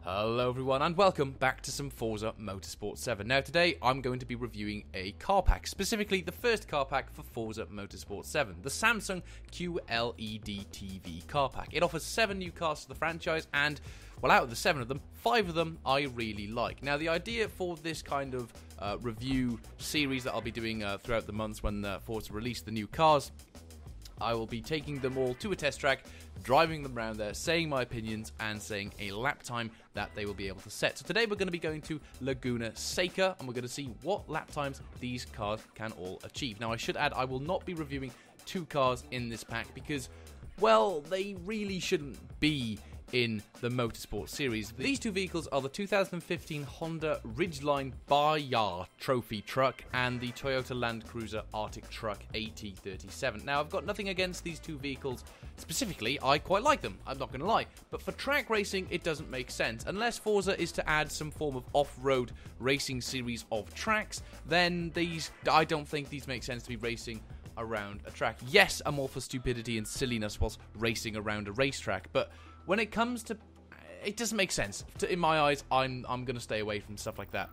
Hello everyone and welcome back to some Forza Motorsport 7. Now today I'm going to be reviewing a car pack, specifically the first car pack for Forza Motorsport 7, the Samsung QLED TV car pack. It offers 7 new cars to the franchise and, well, out of the 7 of them, 5 of them I really like. Now the idea for this kind of review series that I'll be doing throughout the months when Forza release the new cars, I will be taking them all to a test track, driving them around there, saying my opinions, and saying a lap time that they will be able to set. So today we're going to be going to Laguna Seca, and we're going to see what lap times these cars can all achieve. Now I should add, I will not be reviewing 2 cars in this pack because, well, they really shouldn't be in the Motorsport series. These 2 vehicles are the 2015 Honda Ridgeline Bayard Trophy Truck and the Toyota Land Cruiser Arctic Truck AT37. Now, I've got nothing against these 2 vehicles specifically. I quite like them, I'm not going to lie. But for track racing, it doesn't make sense. Unless Forza is to add some form of off-road racing series of tracks, then I don't think these make sense to be racing around a track. Yes, I'm all for stupidity and silliness whilst racing around a racetrack, but when it comes to, it doesn't make sense. In my eyes, I'm going to stay away from stuff like that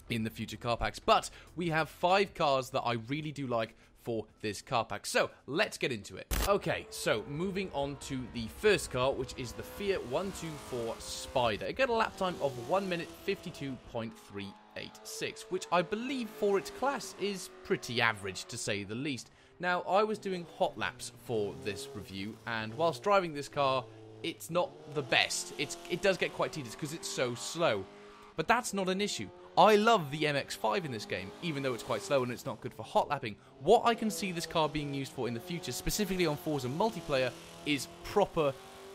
in the future car packs. But we have 5 cars that I really do like for this car pack. So let's get into it. Okay, so moving on to the first car, which is the Fiat 124 Spider. It got a lap time of 1 minute 52.386, which I believe for its class is pretty average to say the least. Now, I was doing hot laps for this review, and whilst driving this car, it's not the best. It does get quite tedious because it's so slow. But that's not an issue. I love the MX-5 in this game, even though it's quite slow and it's not good for hot lapping. What I can see this car being used for in the future, specifically on Forza multiplayer, is proper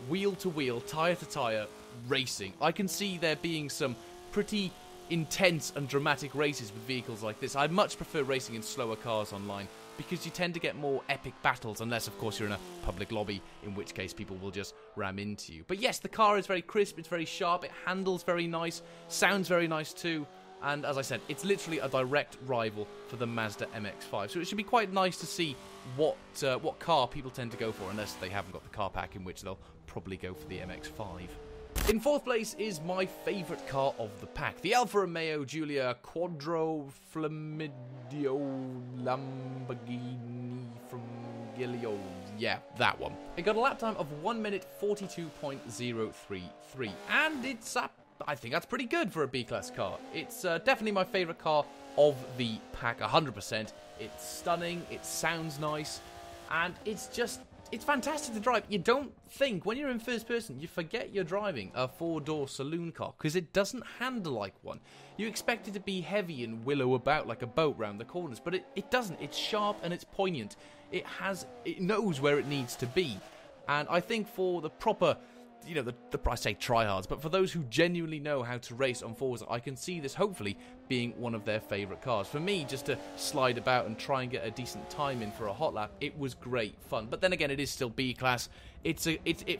wheel-to-wheel, tyre-to-tyre racing. I can see there being some pretty intense and dramatic races with vehicles like this. I much prefer racing in slower cars online, because you tend to get more epic battles, unless, of course, you're in a public lobby, in which case people will just ram into you. But yes, the car is very crisp, it's very sharp, it handles very nice, sounds very nice too, and as I said, it's literally a direct rival for the Mazda MX-5, so it should be quite nice to see what car people tend to go for, unless they haven't got the car pack, in which they'll probably go for the MX-5. In 4th place is my favourite car of the pack, the Alfa Romeo Quadrifoglio Lamborghini from Giglio. Yeah, that one. It got a lap time of 1 minute 42.033, and I think that's pretty good for a B-class car. It's definitely my favourite car of the pack, 100%. It's stunning, it sounds nice, and it's fantastic to drive. You don't think, when you're in first person, you forget you're driving a 4-door saloon car, because it doesn't handle like one. You expect it to be heavy and willow about like a boat round the corners, but it doesn't. It's sharp and it's poignant. It knows where it needs to be. And I think for the proper, I say tryhards, but for those who genuinely know how to race on Forza, I can see this hopefully being one of their favourite cars. For me, just to slide about and try and get a decent time in for a hot lap, it was great fun. But then again, it is still B-class. It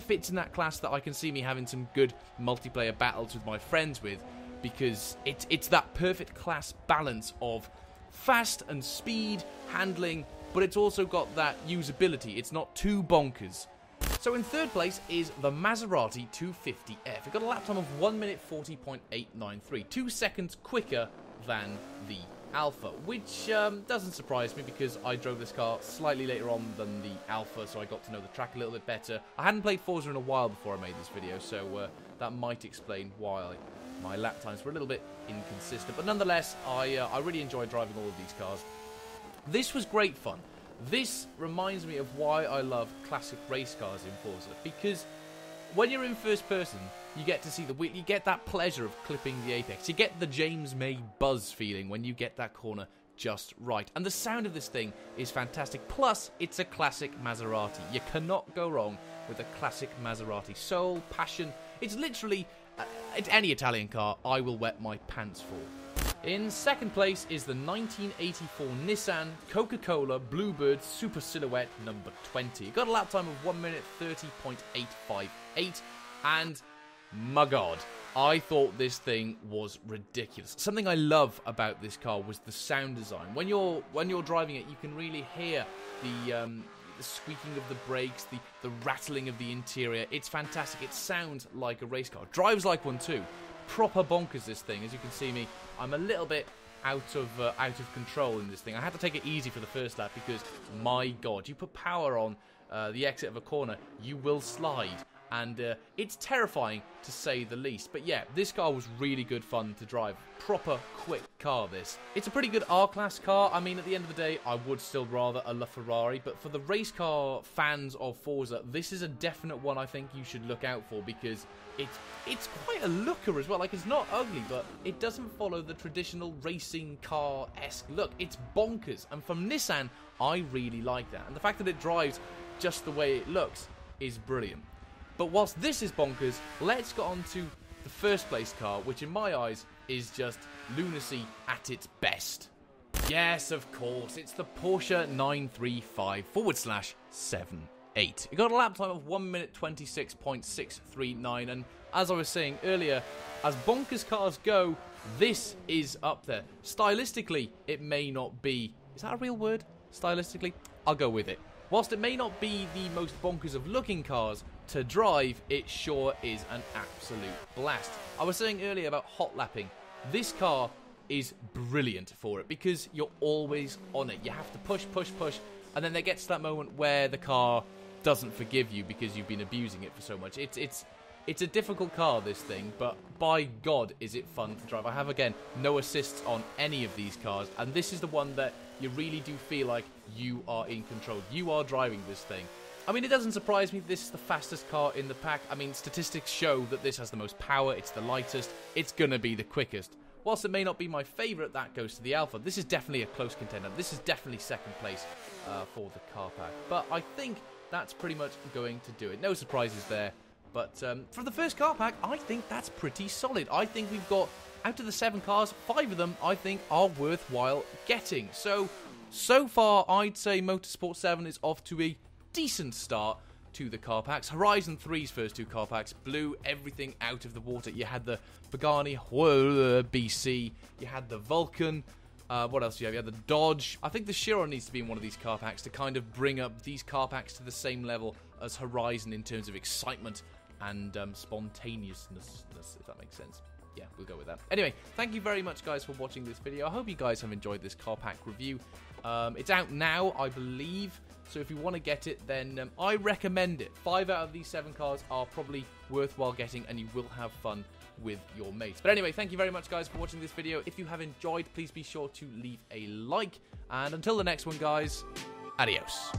fits in that class that I can see me having some good multiplayer battles with my friends with, because it's that perfect class balance of fast and speed, handling, but it's also got that usability. It's not too bonkers. So in 3rd place is the Maserati 250F. It got a lap time of 1 minute 40.893, 2 seconds quicker than the Alfa, which doesn't surprise me because I drove this car slightly later on than the Alfa, so I got to know the track a little bit better. I hadn't played Forza in a while before I made this video, so that might explain why my lap times were a little bit inconsistent. But nonetheless, I really enjoyed driving all of these cars. This was great fun. This reminds me of why I love classic race cars in Forza, because when you're in first person, you get to see you get that pleasure of clipping the apex. You get the James May buzz feeling when you get that corner just right. And the sound of this thing is fantastic. Plus, it's a classic Maserati. You cannot go wrong with a classic Maserati. Soul, passion. It's literally any Italian car I will wet my pants for. In 2nd place is the 1984 Nissan Coca-Cola BLUEBIRD Super Silhouette number 20. It got a lap time of 1 minute 30.858, and my god, I thought this thing was ridiculous. Something I love about this car was the sound design. When you're driving it, you can really hear the the squeaking of the brakes, the rattling of the interior. It's fantastic. It sounds like a race car. Drives like one too. Proper bonkers, this thing. As you can see me, I'm a little bit out of control in this thing. I had to take it easy for the first lap because, my God, you put power on the exit of a corner, you will slide. And it's terrifying, to say the least. But yeah, this car was really good fun to drive. Proper quick car, this. It's a pretty good R-Class car. I mean, at the end of the day, I would still rather a LaFerrari. But for the race car fans of Forza, this is a definite one I think you should look out for, because it's quite a looker as well. Like, it's not ugly, but it doesn't follow the traditional racing car-esque look. It's bonkers. And from Nissan, I really like that. And the fact that it drives just the way it looks is brilliant. But whilst this is bonkers, let's get on to the first place car, which in my eyes is just lunacy at its best. Yes, of course, it's the Porsche 935/78. It got a lap time of 1 minute 26.639, and as I was saying earlier, as bonkers cars go, this is up there. Stylistically, it may not be... Is that a real word? Stylistically? I'll go with it. Whilst it may not be the most bonkers of looking cars to drive, it sure is an absolute blast. I was saying earlier about hot lapping. This car is brilliant for it because you're always on it. You have to push, push, push, and then there gets to that moment where the car doesn't forgive you because you've been abusing it for so much. It's a difficult car, this thing, but by God is it fun to drive. I have, again, no assists on any of these cars, and this is the one that you really do feel like you are in control. You are driving this thing. I mean, it doesn't surprise me this is the fastest car in the pack. I mean, statistics show that this has the most power, it's the lightest, it's gonna be the quickest. Whilst it may not be my favourite, that goes to the Alfa. This is definitely a close contender. This is definitely second place for the car pack. But I think that's pretty much going to do it. No surprises there. But for the first car pack, I think that's pretty solid. I think we've got, out of the 7 cars, 5 of them I think are worthwhile getting. So far, I'd say Motorsport 7 is off to a decent start to the car packs. Horizon 3's first 2 car packs blew everything out of the water. You had the Pagani BC, you had the Vulcan, what else do you have? You had the Dodge. I think the Chiron needs to be in one of these car packs to kind of bring up these car packs to the same level as Horizon in terms of excitement and spontaneousness, if that makes sense. Yeah, we'll go with that. Anyway, thank you very much, guys, for watching this video. I hope you guys have enjoyed this car pack review. It's out now, I believe, so if you want to get it, then I recommend it. 5 out of these 7 cars are probably worthwhile getting, and you will have fun with your mates. But anyway, thank you very much, guys, for watching this video. If you have enjoyed, please be sure to leave a like, and until the next one, guys, adios.